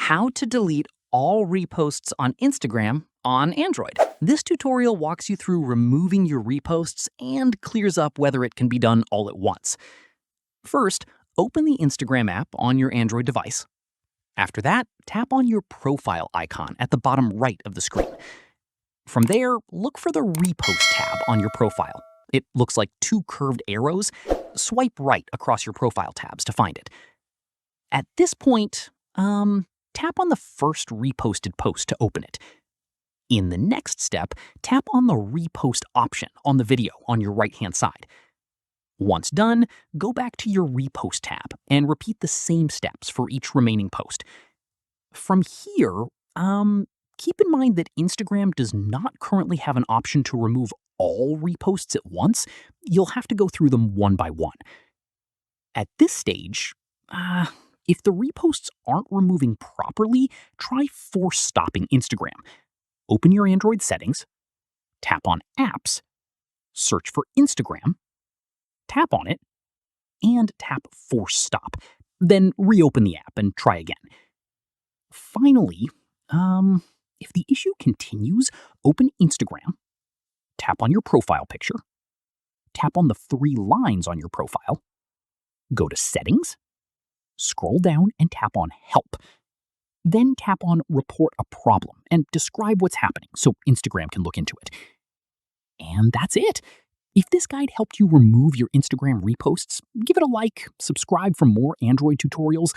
How to delete all reposts on Instagram on Android. This tutorial walks you through removing your reposts and clears up whether it can be done all at once. First, open the Instagram app on your Android device. After that, tap on your profile icon at the bottom right of the screen. From there, look for the Repost tab on your profile. It looks like two curved arrows. Swipe right across your profile tabs to find it. At this point, tap on the first reposted post to open it. In the next step, tap on the repost option on the video on your right-hand side. Once done, go back to your repost tab and repeat the same steps for each remaining post. From here, keep in mind that Instagram does not currently have an option to remove all reposts at once. You'll have to go through them one by one. At this stage, if the reposts aren't removing properly, try force stopping Instagram. Open your Android settings, tap on Apps, search for Instagram, tap on it, and tap Force Stop. Then reopen the app and try again. Finally, if the issue continues, open Instagram, tap on your profile picture, tap on the three lines on your profile, go to Settings, scroll down and tap on Help. Then tap on Report a Problem and describe what's happening so Instagram can look into it. And that's it. If this guide helped you remove your Instagram reposts, give it a like, subscribe for more Android tutorials,